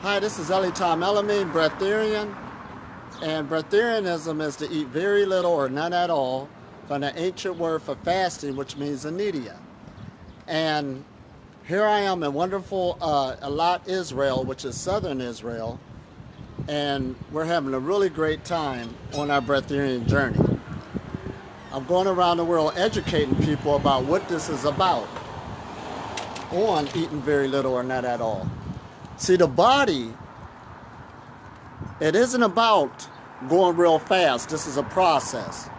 Hi, this is Elitom, El-amin, Breatharian, and Breatharianism is to eat very little or none at all from the ancient word for fasting, which means anidia. And here I am in wonderful Eilat, Israel, which is southern Israel, and we're having a really great time on our Breatharian journey. I'm going around the world educating people about what this is about on eating very little or not at all. See, the body, it isn't about going real fast. This is a process.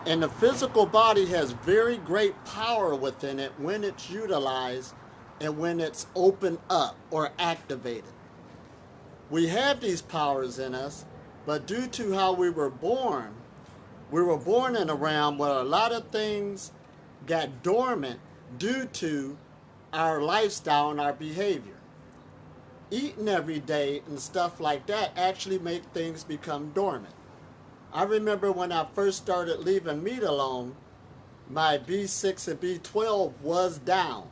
And the physical body has very great power within it when it's utilized and when it's opened up or activated. We have these powers in us, but due to how we were born in a realm where a lot of things got dormant due to our lifestyle and our behavior. Eating every day and stuff like that actually make things become dormant. I remember when I first started leaving meat alone, my B6 and B12 was down.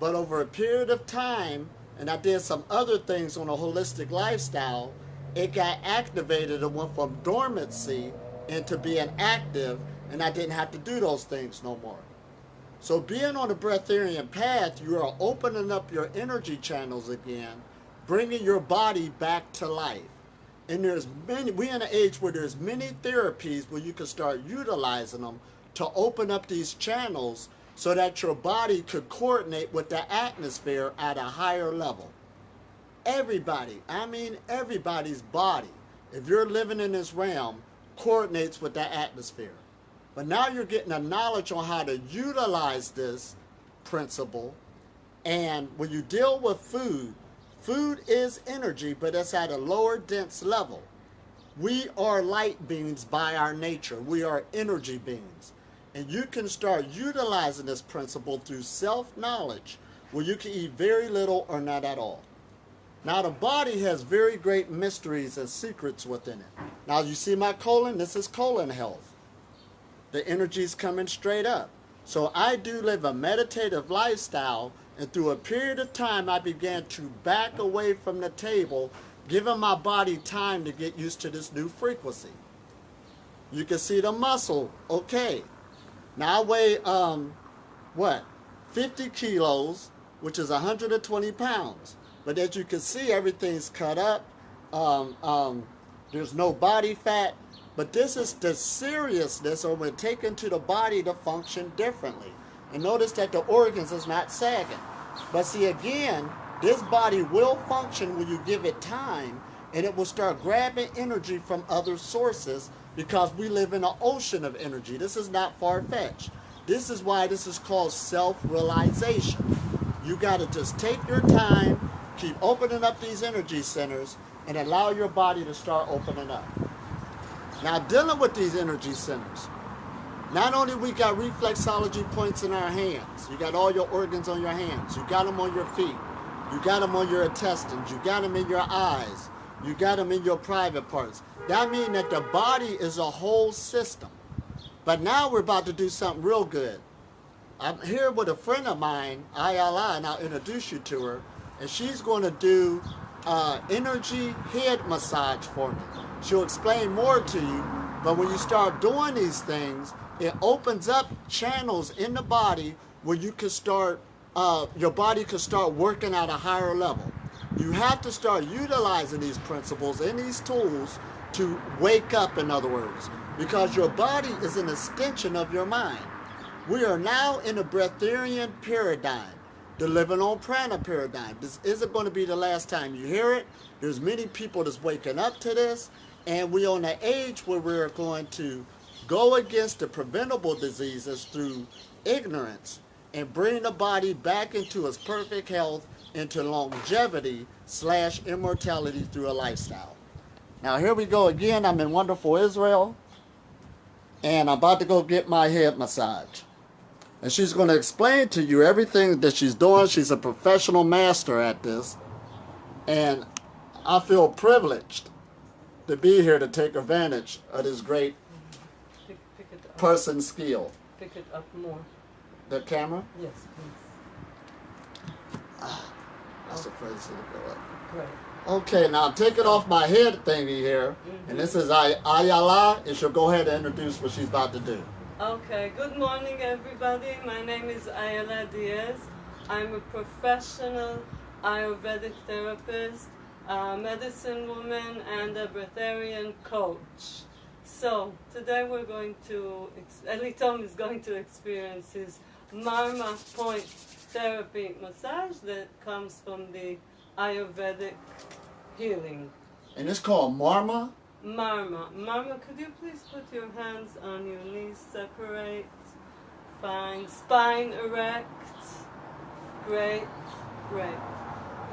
But over a period of time, and I did some other things on a holistic lifestyle, it got activated and went from dormancy into being active, and I didn't have to do those things no more. So being on the Breatharian path, you are opening up your energy channels again, bringing your body back to life. And we're in an age where there's many therapies where you can start utilizing them to open up these channels so that your body could coordinate with the atmosphere at a higher level. Everybody, I mean everybody's body, if you're living in this realm, coordinates with the atmosphere. But now you're getting a knowledge on how to utilize this principle. And when you deal with food, food is energy, but it's at a lower dense level. We are light beings by our nature. We are energy beings. And you can start utilizing this principle through self-knowledge where you can eat very little or not at all. Now the body has very great mysteries and secrets within it. Now you see my colon? This is colon health. The energy is coming straight up. So I do live a meditative lifestyle, and through a period of time I began to back away from the table, giving my body time to get used to this new frequency. You can see the muscle, okay. Now I weigh, 50 kilos, which is 120 pounds. But as you can see, everything's cut up. There's no body fat. But this is the seriousness, or when taken to the body, to function differently. And notice that the organs is not sagging. But see, again, this body will function when you give it time, and it will start grabbing energy from other sources because we live in an ocean of energy. This is not far-fetched. This is why this is called self-realization. You got to just take your time, keep opening up these energy centers, and allow your body to start opening up. Now, dealing with these energy centers, not only we got reflexology points in our hands, you got all your organs on your hands, you got them on your feet, you got them on your intestines, you got them in your eyes, you got them in your private parts. That means that the body is a whole system. But now we're about to do something real good. I'm here with a friend of mine, Ayalla, and I'll introduce you to her, and she's going to do energy head massage for me. She'll explain more to you, but when you start doing these things, it opens up channels in the body where you can start, your body can start working at a higher level. You have to start utilizing these principles and these tools to wake up, in other words, because your body is an extension of your mind. We are now in a Breatharian paradigm, the living on prana paradigm. This isn't going to be the last time you hear it. There's many people that's waking up to this, and we're on the age where we're going to go against the preventable diseases through ignorance and bring the body back into its perfect health, into longevity / immortality through a lifestyle. Now here we go again. I'm in wonderful Israel, and I'm about to go get my head massage. And she's going to explain to you everything that she's doing. She's a professional master at this. And I feel privileged to be here to take advantage of this great person's skill. Pick it up more. The camera? Yes, please. That's the first thing to go up. Great. Okay, now take it off my head thingy here. And this is Ayalla, and she'll go ahead and introduce what she's about to do. Okay, good morning everybody. My name is Ayalla Diez. I'm a professional Ayurvedic therapist, a medicine woman, and a Breatharian coach. So today we're going to, Elitom is going to experience his Marma point therapy massage that comes from the Ayurvedic healing. And it's called Marma? Marma. Marma, could you please put your hands on your knees, separate, fine, spine erect, great, great.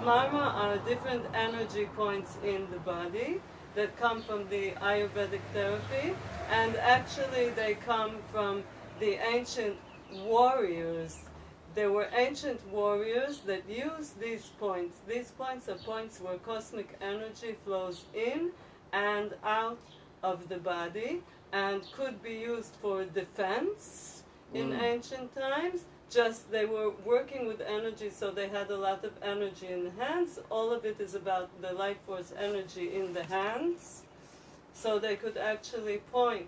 Marma are different energy points in the body that come from the Ayurvedic therapy, and actually they come from the ancient warriors. There were ancient warriors that used these points. These points are points where cosmic energy flows in and out of the body and could be used for defense in ancient times. Just they were working with energy, so they had a lot of energy in the hands. All of it is about the life force energy in the hands. So they could actually point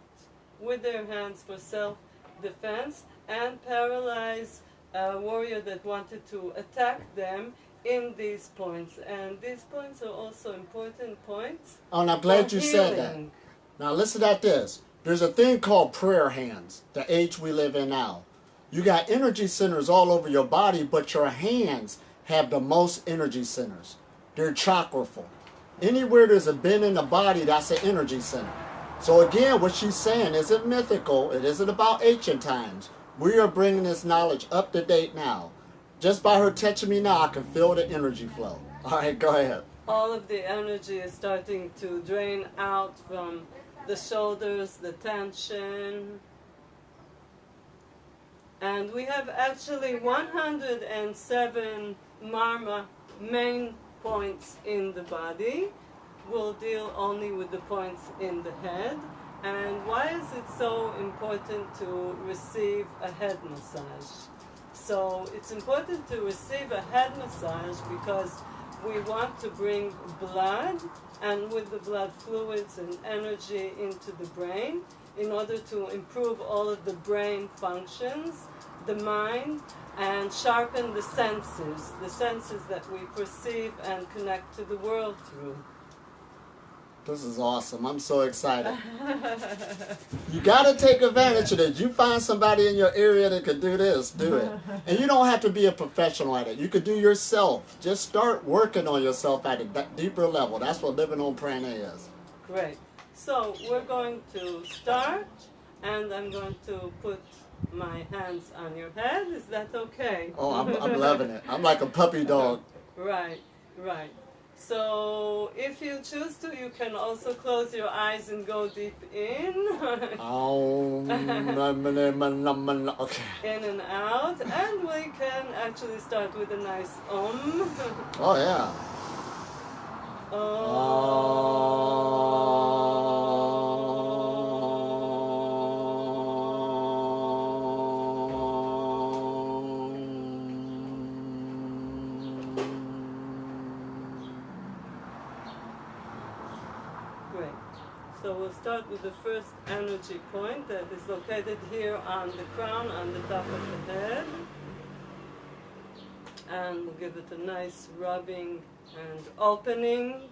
with their hands for self-defense and paralyze a warrior that wanted to attack them in these points. And these points are also important points. Oh, and I'm glad you said that. Now listen at this. There's a thing called prayer hands, the age we live in now. You got energy centers all over your body, but your hands have the most energy centers. They're chakraful. Anywhere there's a bend in the body, that's an energy center. So again, what she's saying isn't mythical. It isn't about ancient times. We are bringing this knowledge up to date now. Just by her touching me now, I can feel the energy flow. All right, go ahead. All of the energy is starting to drain out from the shoulders, the tension. And we have actually 107 Marma main points in the body. We'll deal only with the points in the head. And why is it so important to receive a head massage? So it's important to receive a head massage because we want to bring blood, and with the blood fluids and energy into the brain in order to improve all of the brain functions, the mind, and sharpen the senses that we perceive and connect to the world through. This is awesome. I'm so excited. You got to take advantage of this. You find somebody in your area that could do this, do it. And you don't have to be a professional at it. You could do yourself. Just start working on yourself at a deeper level. That's what living on prana is. Great. So we're going to start, and I'm going to put my hands on your head. Is that okay? Oh, I'm loving it. I'm like a puppy dog. Right, right. So if you choose to, you can also close your eyes and go deep in. Okay. In and out. And we can actually start with a nice Om. Oh, yeah. Great. So we'll start with the first energy point that is located here on the crown, on the top of the head. And we'll give it a nice rubbing and opening.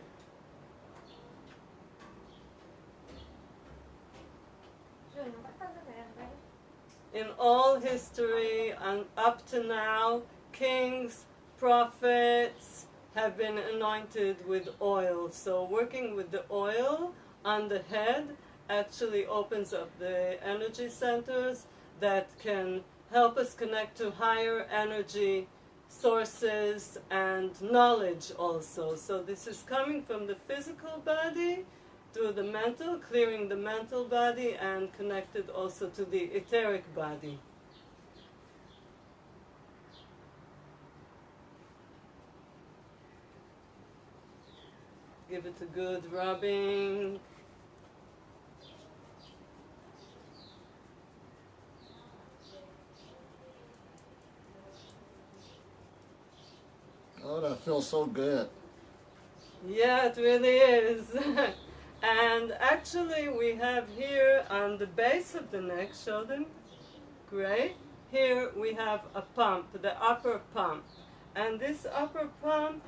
In all history and up to now, kings, prophets have been anointed with oil. So working with the oil on the head actually opens up the energy centers that can help us connect to higher energy sources and knowledge also. So this is coming from the physical body to the mental, clearing the mental body, and connected also to the etheric body. Give it a good rubbing. Oh, that feels so good. Yeah, it really is. And actually we have here on the base of the neck, show them, great. Here we have a pump, the upper pump. And this upper pump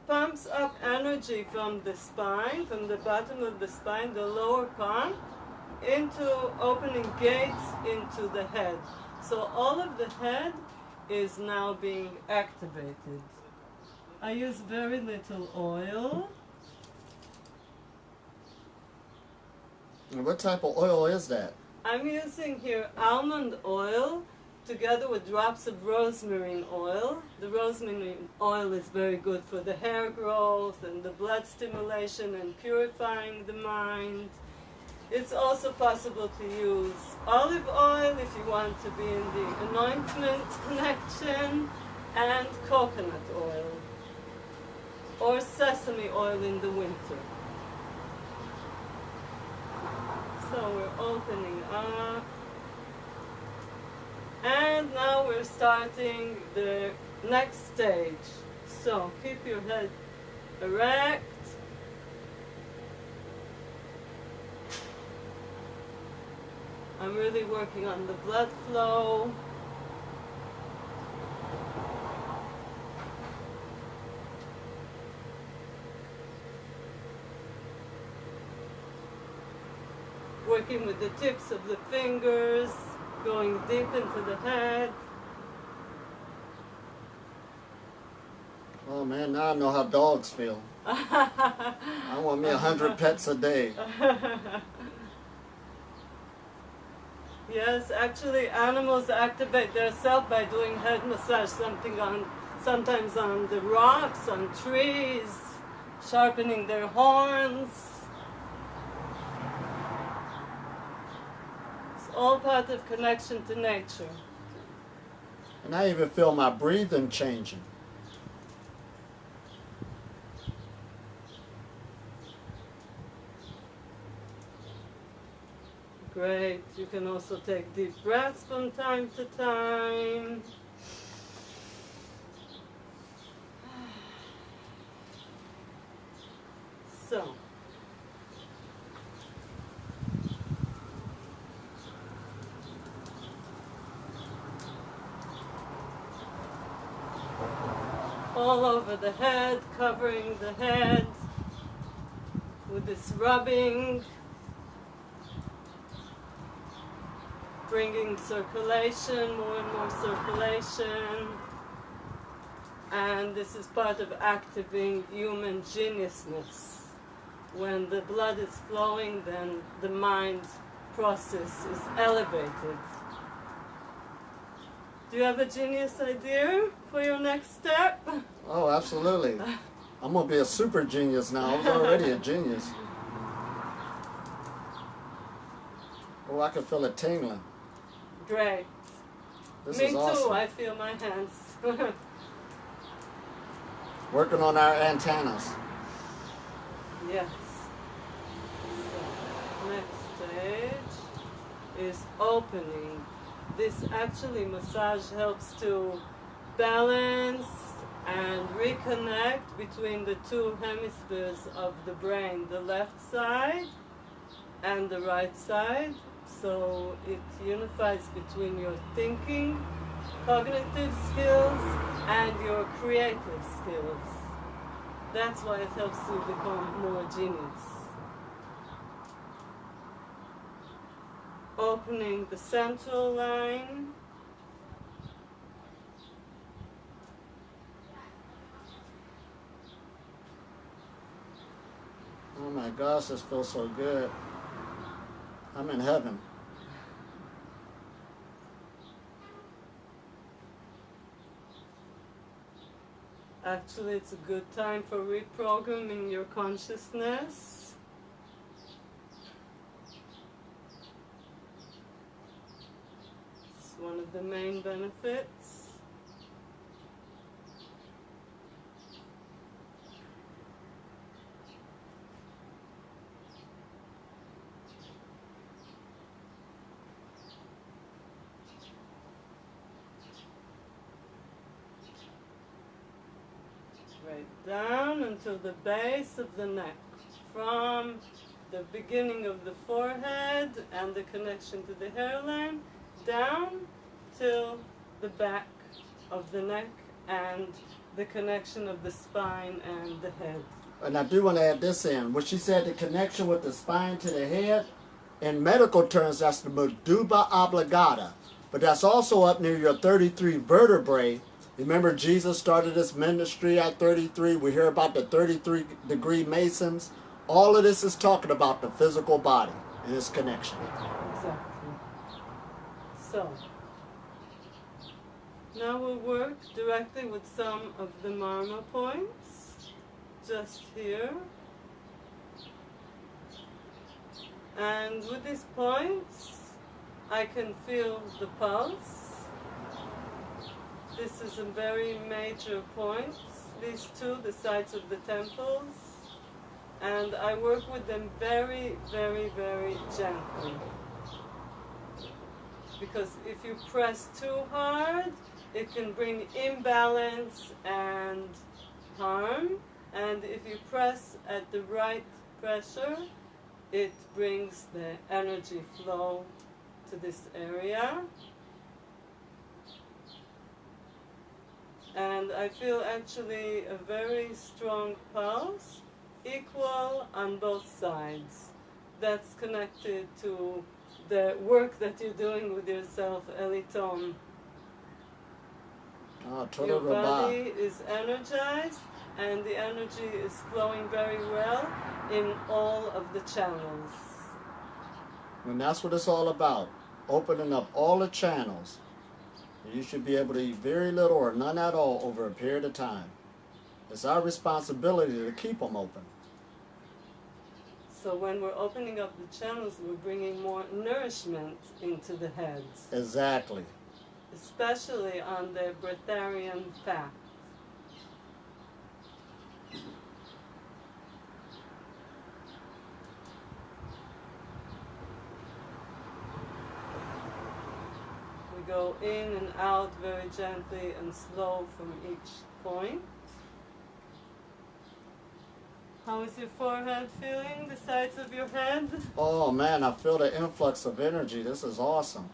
pumps up energy from the spine, from the bottom of the spine, the lower pump, into opening gates into the head. So all of the head is now being activated. I use very little oil. And what type of oil is that? I'm using here almond oil together with drops of rosemary oil. The rosemary oil is very good for the hair growth and the blood stimulation and purifying the mind. It's also possible to use olive oil if you want to be in the anointment connection, and coconut oil or sesame oil in the winter. So we're opening up. And now we're starting the next stage. So keep your head erect. I'm really working on the blood flow. Working with the tips of the fingers, going deep into the head. Oh man, now I know how dogs feel. I want me 100 pets a day. Yes, actually animals activate themselves by doing head massage, sometimes on the rocks, on trees, sharpening their horns. It's all part of connection to nature. And I even feel my breathing changing. Great. You can also take deep breaths from time to time. So, all over the head, covering the head with this rubbing, bringing circulation, more and more circulation. And this is part of activating human geniusness. When the blood is flowing, then the mind process is elevated. Do you have a genius idea for your next step? Oh, absolutely. I'm going to be a super genius now. I was already a genius. Oh, I can feel it tingling. Great. This Me is awesome. too, I feel my hands. Working on our antennas. Yes. So, next stage is opening. This actually massage helps to balance and reconnect between the two hemispheres of the brain, the left side and the right side. So it unifies between your thinking, cognitive skills, and your creative skills. That's why it helps you become more genius. Opening the central line. Oh my gosh, this feels so good. I'm in heaven. Actually, it's a good time for reprogramming your consciousness. It's one of the main benefits. right down until the base of the neck, from the beginning of the forehead and the connection to the hairline, down till the back of the neck and the connection of the spine and the head. And I do want to add this in. When she said the connection with the spine to the head, in medical terms, that's the medulla oblongata. But that's also up near your 33 vertebrae. Remember, Jesus started his ministry at 33. We hear about the 33-degree Masons. All of this is talking about the physical body and its connection. Exactly. So, now we'll work directly with some of the marma points, just here. And with these points, I can feel the pulse. This is a very major point. These two, the sides of the temples. And I work with them very, very, very gently. Because if you press too hard, it can bring imbalance and harm. And if you press at the right pressure, it brings the energy flow to this area. And I feel actually a very strong pulse, equal on both sides. That's connected to the work that you're doing with yourself, Elitom. Your body is energized, and the energy is flowing very well in all of the channels. And that's what it's all about, opening up all the channels. You should be able to eat very little or none at all over a period of time. It's our responsibility to keep them open. So when we're opening up the channels, we're bringing more nourishment into the head. Exactly. Especially on the Breatharian path. Go in and out very gently and slow from each point. How is your forehead feeling, the sides of your head? Oh man, I feel the influx of energy. This is awesome.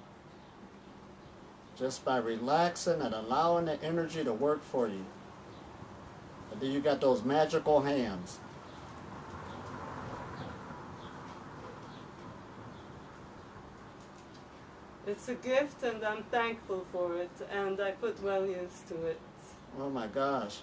Just by relaxing and allowing the energy to work for you. And then you got those magical hands. It's a gift and I'm thankful for it, and I put well use to it. Oh my gosh.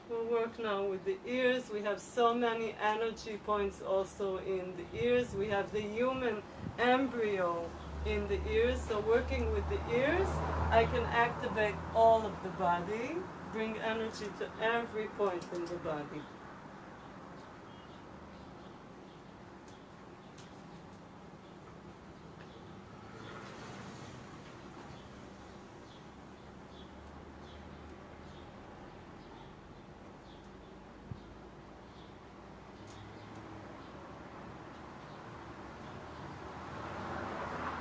We'll work now with the ears. We have so many energy points also in the ears. We have the human embryo in the ears. So working with the ears, I can activate all of the body, bring energy to every point in the body.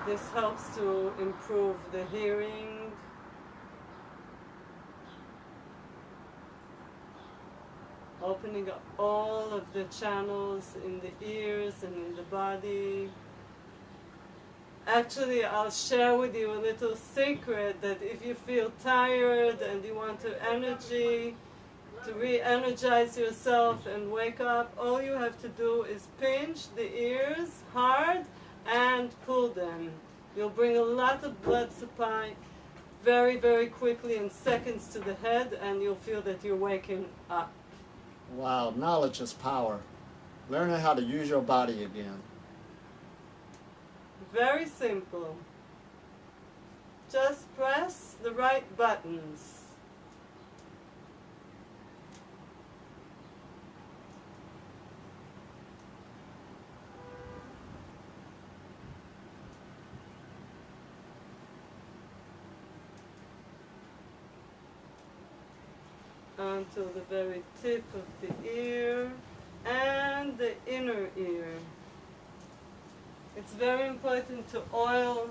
This helps to improve the hearing. Opening up all of the channels in the ears and in the body. Actually, I'll share with you a little secret that if you feel tired and you want to re-energize yourself and wake up, all you have to do is pinch the ears hard and pull them. You'll bring a lot of blood supply very, very quickly in seconds to the head, and you'll feel that you're waking up. Wow, knowledge is power. Learning how to use your body again. Very simple. Just press the right buttons. Until the very tip of the ear and the inner ear. It's very important to oil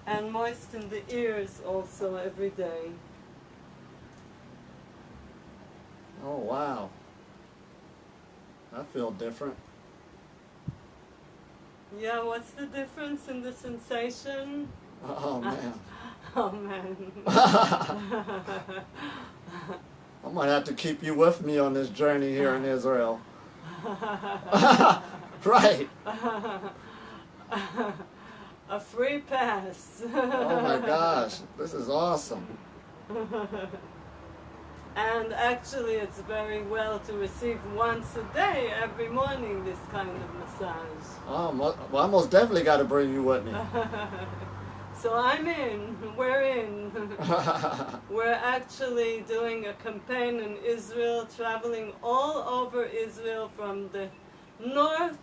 And moisten the ears also every day. Oh, wow. I feel different. Yeah, what's the difference in the sensation? Oh, man. Oh man. I'm going to have to keep you with me on this journey here in Israel. Right. A free pass. Oh my gosh, this is awesome. And actually it's very well to receive once a day, every morning, this kind of massage. Oh, well, I most definitely got to bring you with me. So I'm in, we're in. We're actually doing a campaign in Israel, traveling all over Israel from the north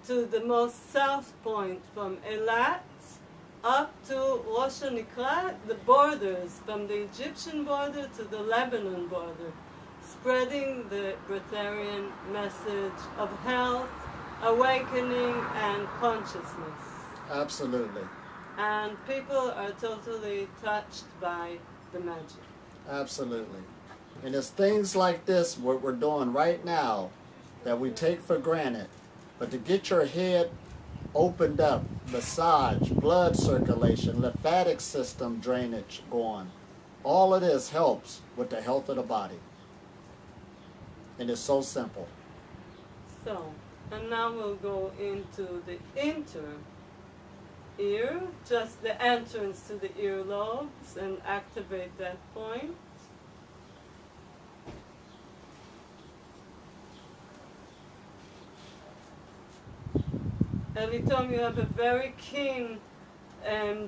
to the most south point, from Eilat up to Rosh Hanikra, the borders, from the Egyptian border to the Lebanon border, spreading the Breatharian message of health, awakening, and consciousness. Absolutely. And people are totally touched by the magic. Absolutely. And it's things like this, what we're doing right now, that we take for granted. But to get your head opened up, massage, blood circulation, lymphatic system drainage going, all of this helps with the health of the body. And it's so simple. So, and now we'll go into the inner ear, just the entrance to the earlobes, and activate that point. Elitom, you have a very keen,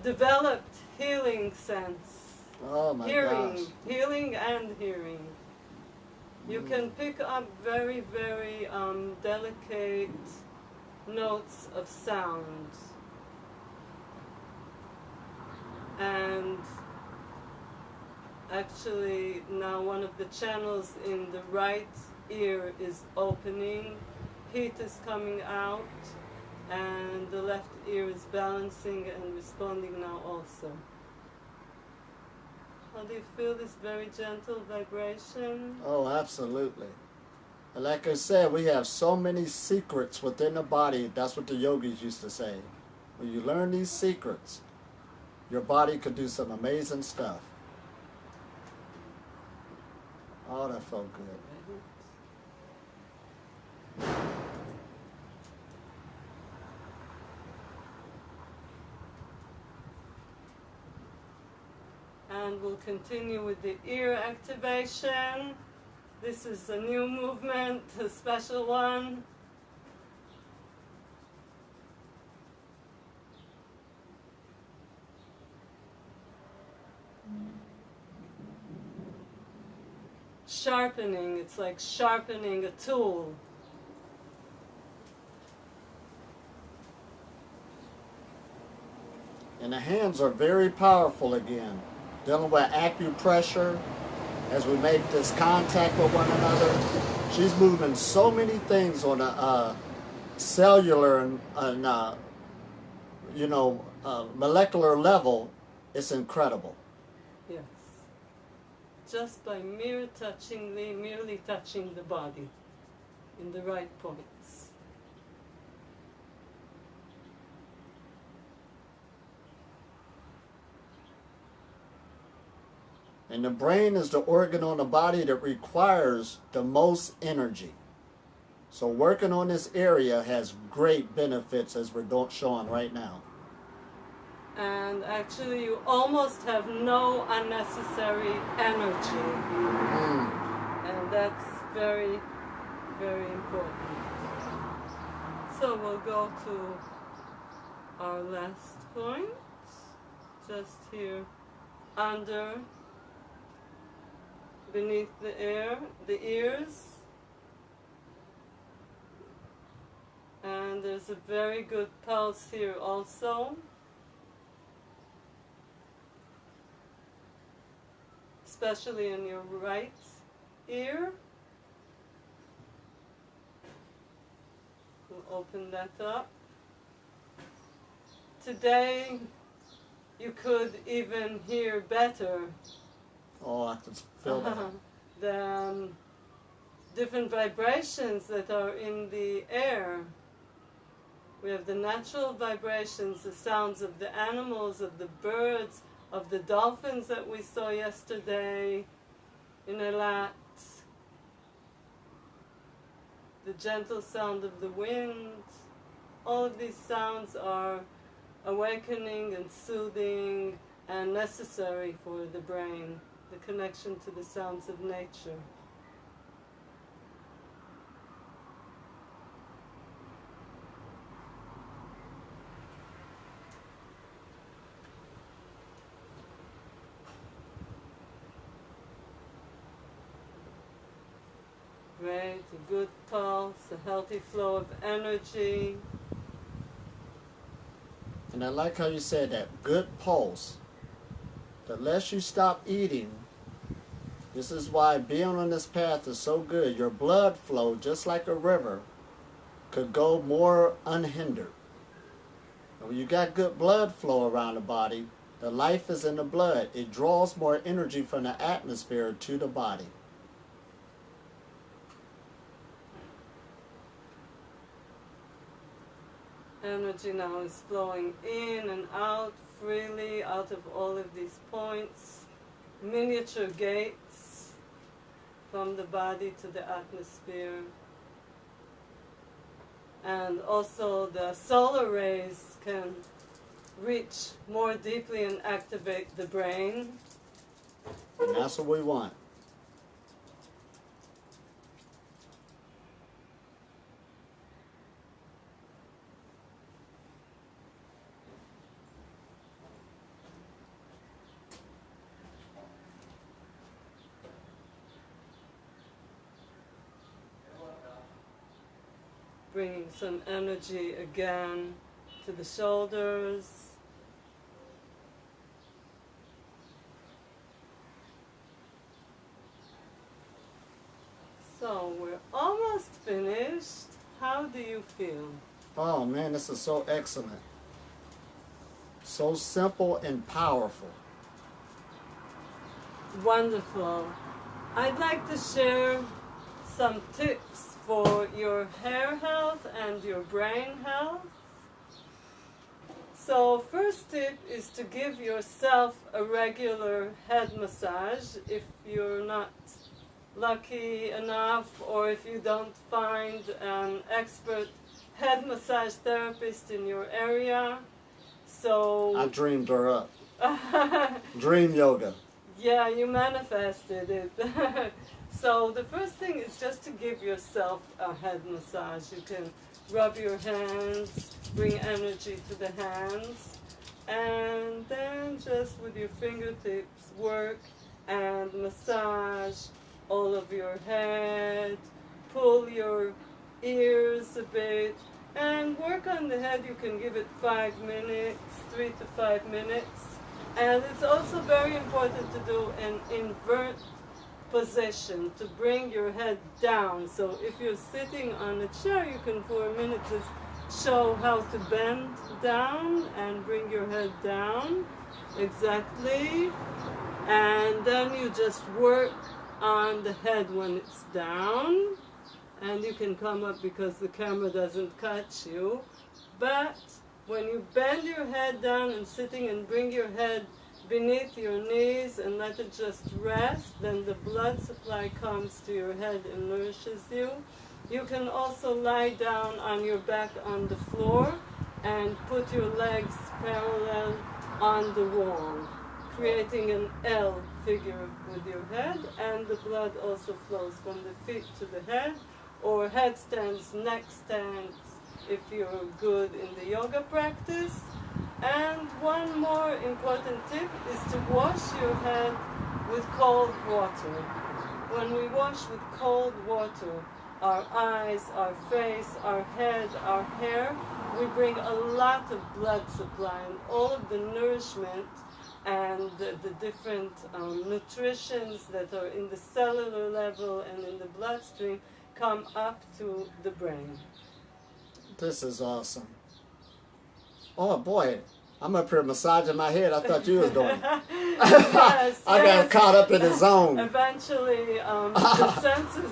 developed healing sense. Oh my Hearing, gosh. healing and hearing. You can pick up very, very delicate notes of sound. And actually now one of the channels in the right ear is opening, heat is coming out, and the left ear is balancing and responding now also. How do you feel this very gentle vibration? Oh, absolutely. And like I said, we have so many secrets within the body. That's what the yogis used to say. When you learn these secrets, your body could do some amazing stuff. Oh, that felt good. And we'll continue with the ear activation. This is a new movement, a special one. Sharpening, it's like sharpening a tool. And the hands are very powerful again. Dealing with acupressure as we make this contact with one another. She's moving so many things on a cellular and molecular level. It's incredible. Yes. Just by merely touching the body in the right points. And the brain is the organ on the body that requires the most energy. So working on this area has great benefits, as we're showing right now. And actually you almost have no unnecessary energy. And that's very, very important. So we'll go to our last point, just here under, beneath the ears. And there's a very good pulse here also. Especially in your right ear. We'll open that up. Today you could even hear better Oh, I can feel that. the different vibrations that are in the air. We have the natural vibrations, the sounds of the animals, of the birds, of the dolphins that we saw yesterday in Eilat, the gentle sound of the wind. All of these sounds are awakening and soothing and necessary for the brain, the connection to the sounds of nature. Great, a good pulse, a healthy flow of energy. And I like how you said that, good pulse. The less you stop eating, this is why being on this path is so good. Your blood flow, just like a river, could go more unhindered. And when you got good blood flow around the body, the life is in the blood. It draws more energy from the atmosphere to the body. Energy now is flowing in and out freely out of all of these points, miniature gates from the body to the atmosphere. And also the solar rays can reach more deeply and activate the brain. And that's what we want. Bringing some energy again to the shoulders. So we're almost finished. How do you feel? Oh man, this is so excellent. So simple and powerful. Wonderful. I'd like to share some tips for your hair health and your brain health. So first tip is to give yourself a regular head massage if you're not lucky enough, or if you don't find an expert head massage therapist in your area. So I dreamed her up. Dream yoga. yeah, you manifested it. So the first thing is just to give yourself a head massage. You can rub your hands, bring energy to the hands, and then just with your fingertips work and massage all of your head, pull your ears a bit, and work on the head. You can give it 5 minutes, 3 to 5 minutes. And it's also very important to do an invert position, to bring your head down. So if you're sitting on a chair, you can for a minute just show how to bend down and bring your head down. Exactly. And then you just work on the head when it's down. And you can come up because the camera doesn't catch you. But when you bend your head down and sitting and bring your head beneath your knees and let it just rest, then the blood supply comes to your head and nourishes you. You can also lie down on your back on the floor and put your legs parallel on the wall, creating an L figure with your head, and the blood also flows from the feet to the head, or headstands, neck stands, if you're good in the yoga practice. And one more important tip is to wash your head with cold water. When we wash with cold water, our eyes, our face, our head, our hair, we bring a lot of blood supply, and all of the nourishment and the different nutritions that are in the cellular level and in the bloodstream come up to the brain. This is awesome. Oh boy, I'm up here massaging my head. I thought you was doing it. Yes, I got caught up in the zone. Eventually, the senses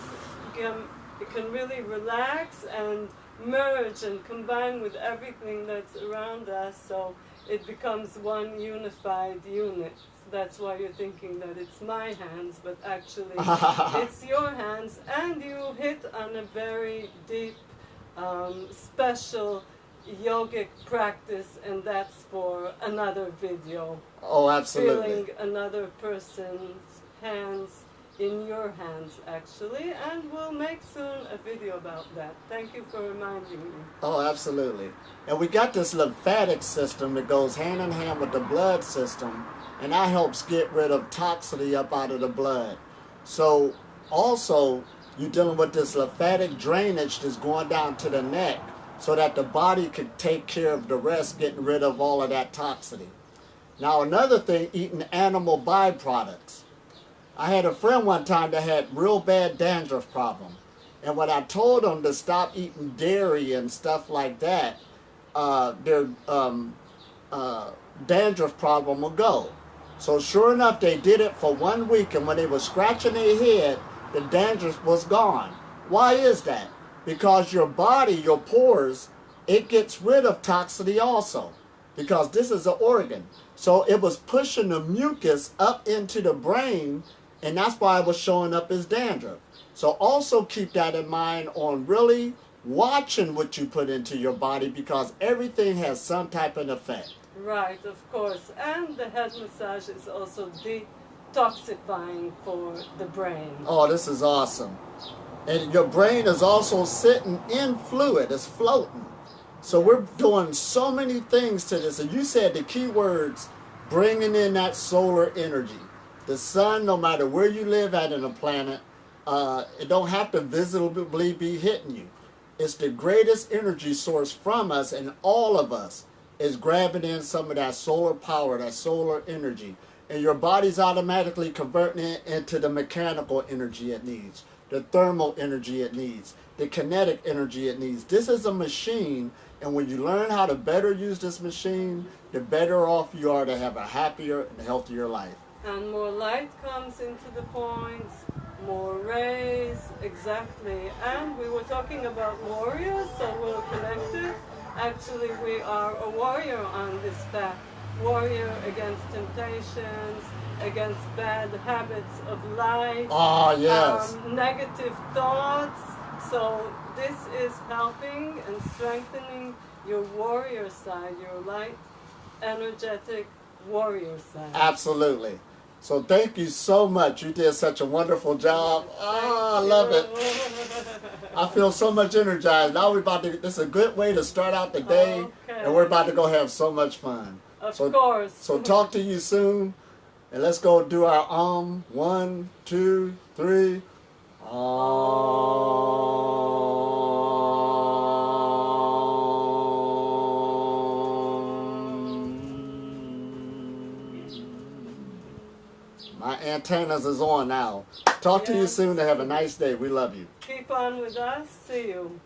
can really relax and merge and combine with everything that's around us, so it becomes one unified unit. That's why you're thinking that it's my hands, but actually it's your hands, and you hit on a very deep, special yogic practice, and that's for another video. Oh, absolutely. Feeling another person's hands in your hands, actually, and we'll make soon a video about that. Thank you for reminding me. Oh, absolutely. And we got this lymphatic system that goes hand in hand with the blood system, and that helps get rid of toxicity up out of the blood. So also, you're dealing with this lymphatic drainage that's going down to the neck so that the body could take care of the rest, getting rid of all of that toxicity. Now, another thing, eating animal byproducts. I had a friend one time that had real bad dandruff problem. And when I told them to stop eating dairy and stuff like that, their dandruff problem would go. So sure enough, they did it for 1 week, and when they were scratching their head, the dandruff was gone. Why is that? Because your body, your pores, it gets rid of toxicity also, because this is an organ. So it was pushing the mucus up into the brain, and that's why it was showing up as dandruff. So also keep that in mind on really watching what you put into your body, because everything has some type of effect. Right, of course. And the head massage is also detoxifying for the brain. Oh, this is awesome. And your brain is also sitting in fluid, it's floating. So we're doing so many things to this. And you said the key words, bringing in that solar energy. The sun, no matter where you live at in the planet, it don't have to visibly be hitting you. It's the greatest energy source from us, and all of us is grabbing in some of that solar power, that solar energy. And your body's automatically converting it into the mechanical energy it needs, the thermal energy it needs, the kinetic energy it needs. This is a machine, and when you learn how to better use this machine, the better off you are to have a happier and healthier life. And more light comes into the points, more rays, exactly. And we were talking about warriors, so we're connected. Actually, we are a warrior on this path. Warrior against temptations, against bad habits of life. Oh, yes. Negative thoughts. So this is helping and strengthening your warrior side, your light, energetic warrior side. Absolutely. So thank you so much. You did such a wonderful job. Oh, I love it. I feel so much energized. Now we're about to, this is a good way to start out the day, and we're about to go have so much fun. Of course. So talk to you soon, and let's go do our 1, 2, 3. My antennas is on now. Talk to you soon, and have a nice day. We love you. Keep on with us. See you.